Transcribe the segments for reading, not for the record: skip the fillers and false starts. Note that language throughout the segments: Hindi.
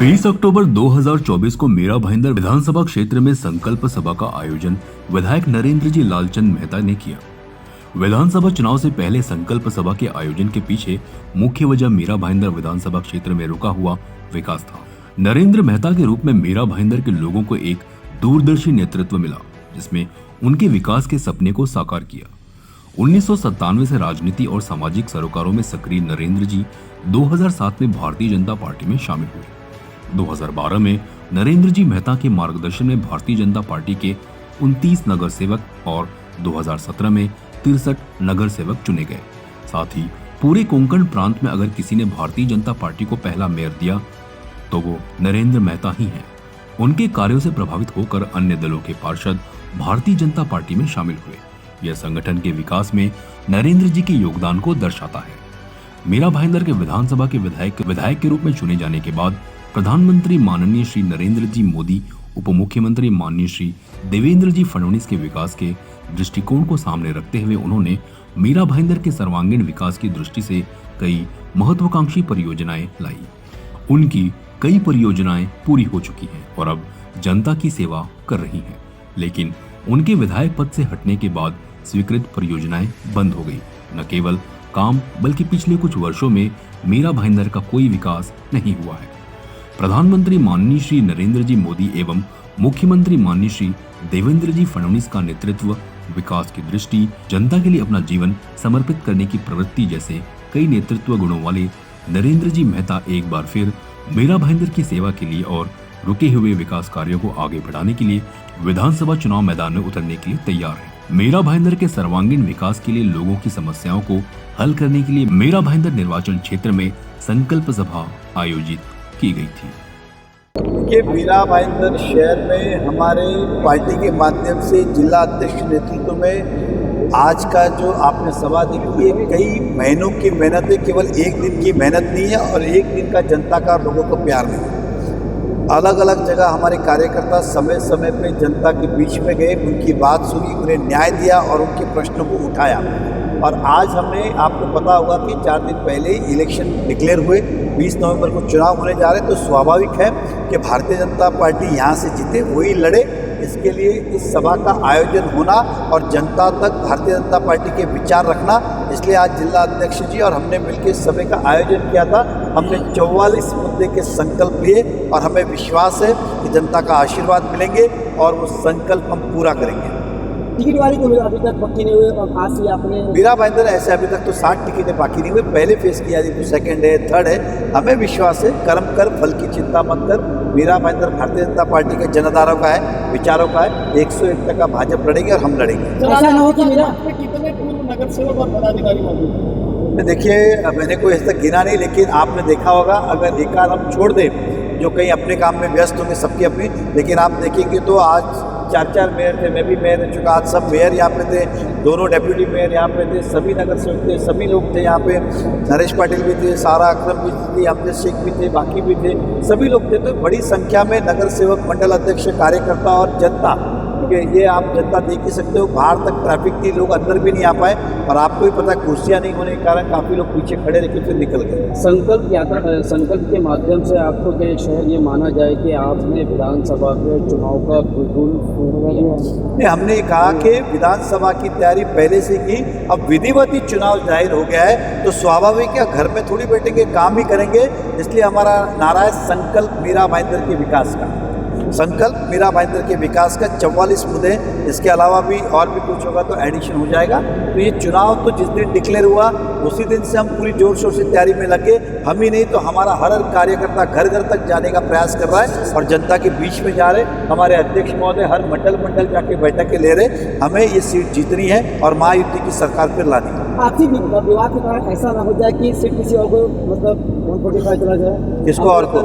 20 अक्टूबर 2024 को मीरा भाईंदर विधानसभा क्षेत्र में संकल्प सभा का आयोजन विधायक नरेंद्र जी लालचंद मेहता ने किया। विधानसभा चुनाव से पहले संकल्प सभा के आयोजन के पीछे मुख्य वजह मीरा भाईंदर विधानसभा क्षेत्र में रुका हुआ विकास था। नरेंद्र मेहता के रूप में मीरा भाईंदर के लोगों को एक दूरदर्शी नेतृत्व मिला, जिसमें उनके विकास के सपने को साकार किया। 1997 से राजनीति और सामाजिक सरोकारों में सक्रिय नरेंद्र जी 2007 में भारतीय जनता पार्टी में शामिल हुए। 2012 में नरेंद्र जी मेहता के मार्गदर्शन में भारतीय जनता पार्टी के 29 नगर सेवक और 2017 में 63 नगर सेवक चुने गए। साथ ही पूरे कोंकण प्रांत में अगर किसी ने भारतीय जनता पार्टी को पहला मेयर दिया तो वो नरेंद्र मेहता ही हैं। उनके कार्यों से प्रभावित होकर अन्य दलों के पार्षद भारतीय जनता पार्टी में शामिल हुए। यह संगठन के विकास में नरेंद्र जी के योगदान को दर्शाता है। मीरा भाईंदर के विधानसभा के विधायक के रूप में चुने जाने के बाद प्रधानमंत्री माननीय श्री नरेंद्र जी मोदी, उप मुख्यमंत्री माननीय श्री देवेंद्र जी फडणवीस के विकास के दृष्टिकोण को सामने रखते हुए उन्होंने मीरा भाईंदर के सर्वांगीण विकास की दृष्टि से कई महत्वाकांक्षी परियोजनाएं लाई। उनकी कई परियोजनाएं पूरी हो चुकी हैं और अब जनता की सेवा कर रही हैं, लेकिन उनके विधायक पद से हटने के बाद स्वीकृत परियोजनाएं बंद हो गई। न केवल काम बल्कि पिछले कुछ वर्षों में मीरा भाईंदर का कोई विकास नहीं हुआ है। प्रधानमंत्री माननीय श्री नरेंद्र जी मोदी एवं मुख्यमंत्री माननीय श्री देवेंद्र जी फडणवीस का नेतृत्व, विकास की दृष्टि, जनता के लिए अपना जीवन समर्पित करने की प्रवृत्ति जैसे कई नेतृत्व गुणों वाले नरेंद्र जी मेहता एक बार फिर मीरा भाईंदर की सेवा के लिए और रुके हुए विकास कार्यों को आगे बढ़ाने के लिए विधानसभा चुनाव मैदान में उतरने के लिए तैयार है। मीरा भाईंदर के सर्वांगीण विकास के लिए लोगों की समस्याओं को हल करने के लिए मीरा भाईंदर निर्वाचन क्षेत्र में संकल्प सभा आयोजित की गई थी। कि मीरा भाईंदर शहर में हमारे पार्टी के माध्यम से जिला अध्यक्ष नेतृत्व में आज का जो आपने सभा देखी है, कई महीनों की मेहनत है, केवल एक दिन की मेहनत नहीं है और एक दिन का जनता का लोगों का प्यार नहीं है। अलग अलग जगह हमारे कार्यकर्ता समय समय पे जनता के बीच में गए, उनकी बात सुनी, उन्हें न्याय दिया और उनके प्रश्नों को उठाया। और आज हमने, आपको पता होगा कि 4 दिन पहले इलेक्शन डिक्लेयर हुए, 20 नवंबर को चुनाव होने जा रहे, तो स्वाभाविक है कि भारतीय जनता पार्टी यहाँ से जीते, वही लड़े। इसके लिए इस सभा का आयोजन होना और जनता तक भारतीय जनता पार्टी के विचार रखना, इसलिए आज जिला अध्यक्ष जी और हमने मिलकर सभा का आयोजन किया था। हमने 44 मुद्दे के संकल्प लिए और हमें विश्वास है कि जनता का आशीर्वाद मिलेंगे और वो संकल्प हम पूरा करेंगे। टिकट वाली को अभी तक पक्की नहीं हुई और खास ही आपने मीरा भाईंदर ऐसे अभी तक तो 60 टिकटें बाकी नहीं हुई। पहले फेज किया जी, सेकंड है, थर्ड है। हमें विश्वास है, कर्म कर, फल की चिंता मत कर। मीरा भाईंदर भारतीय जनता पार्टी के जनधारों का है, विचारों का है। 101 तक का भाजपा लड़ेगी और हम लड़ेंगे। ऐसा न हो कि मीरा कितने पूर्व नगर सेवक और पदाधिकारी मौजूद? देखिए, मैंने कोई ऐसा तक गिना नहीं, लेकिन आपने देखा होगा अगर एक आध हम छोड़ दें जो कहीं अपने काम में व्यस्त होंगे, सबकी अपनी, लेकिन आप देखेंगे तो आज 4 मेयर थे, मैं भी मेयर रह चुका। आज सब मेयर यहाँ पे थे, दोनों डेप्यूटी मेयर यहाँ पे थे, सभी नगर सेवक थे, सभी लोग थे यहाँ पे। नरेश पाटिल भी थे, सारा अकरम भी थी, अमजद शेख भी थे, बाकी भी थे, सभी लोग थे। तो बड़ी संख्या में नगर सेवक, मंडल अध्यक्ष, कार्यकर्ता और जनता, क्योंकि ये आप जनता देख ही सकते हो, बाहर तक ट्रैफिक थी, लोग अंदर भी नहीं आ पाए। और आपको भी पता है, कुर्सियाँ नहीं होने के कारण काफ़ी लोग पीछे खड़े रह के फिर निकल गए। संकल्प के माध्यम से आपको क्या शहर ये माना जाए कि आपने विधानसभा के चुनाव का बिल्कुल हमने कहा कि विधानसभा की तैयारी पहले से की, अब विधिवत चुनाव जाहिर हो गया है तो स्वाभाविक है घर में थोड़ी बैठेंगे, काम ही करेंगे। इसलिए हमारा नारा है संकल्प मीरा भाईंदर के विकास का। संकल्प मीरा भाईंदर के विकास का 44 मुद्दे, इसके अलावा भी और भी कुछ होगा तो एडिशन हो जाएगा। तो ये चुनाव तो जिस दिन डिक्लेयर हुआ उसी दिन से हम पूरी जोर शोर से तैयारी में लगे। हम ही नहीं तो हमारा हर कार्यकर्ता घर घर तक जाने का प्रयास कर रहा है और जनता के बीच में जा रहे। हमारे अध्यक्ष महोदय हर मंडल जाके बैठकें ले रहे। हमें ये सीट जीतनी है और महायुति की सरकार फिर लानी है। आपसी विवाद के कारण ऐसा ना हो जाए कि सीट किसी और को, मतलब 145 चला जाए। किसको और को?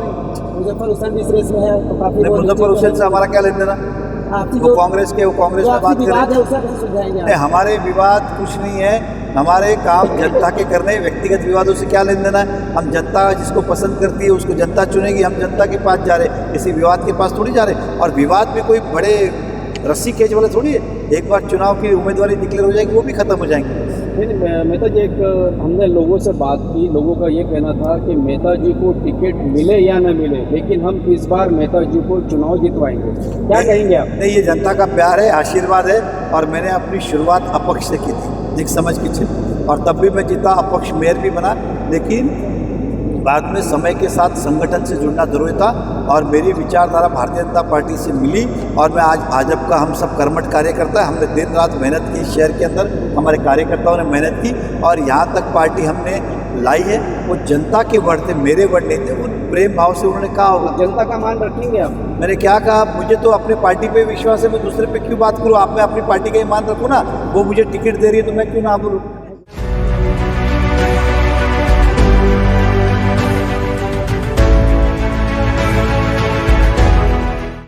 मुजफ्फर हुसैन भी इस रेस में है तो काफी। मुजफ्फर हुसैन से हमारा क्या लेन देना? वो कांग्रेस के, वो कांग्रेस में बात करें। हमारे विवाद कुछ नहीं है, हमारे काम जनता के करने, व्यक्तिगत विवादों से क्या लेन देना है? हम जनता जिसको पसंद करती है उसको जनता चुनेगी, हम जनता के पास जा रहे, किसी विवाद के पास थोड़ी जा रहे। और विवाद भी कोई बड़े रस्सी खींच वाले थोड़ी है। एक बार चुनाव की उम्मीदवारी डिक्लेयर हो जाएगी, वो भी खत्म हो जाएंगे। फिर मेहता जी एक हमने लोगों से बात की, लोगों का ये कहना था कि मेहता जी को टिकट मिले या न मिले, लेकिन हम इस बार मेहता जी को चुनाव जितवाएंगे। क्या कहेंगे आप? नहीं, ये जनता का प्यार है, आशीर्वाद है। और मैंने अपनी शुरुआत अपक्ष से की थी, एक समझ की चिन्ह, और तब भी मैं जीता, अपक्ष मेयर भी बना। लेकिन बाद में समय के साथ संगठन से जुड़ना जरूरी था और मेरी विचारधारा भारतीय जनता पार्टी से मिली और मैं आज भाजपा का हम सब कर्मठ कार्यकर्ता है। हमने दिन रात मेहनत की, शहर के अंदर हमारे कार्यकर्ताओं ने मेहनत की और यहाँ तक पार्टी हमने लाई है। वो जनता के वर्ड थे, मेरे वर्ड नहीं थे। वो प्रेम भाव से उन्होंने कहा होगा। जनता का मान रखेंगे आप? मैंने क्या कहा, मुझे तो अपने पार्टी पे विश्वास है, मैं दूसरे पे क्यों बात करूँ। आप मैं अपनी पार्टी का ही मान रखूँ ना, वो मुझे टिकट दे रही है तो मैं क्यों ना बोलूँ।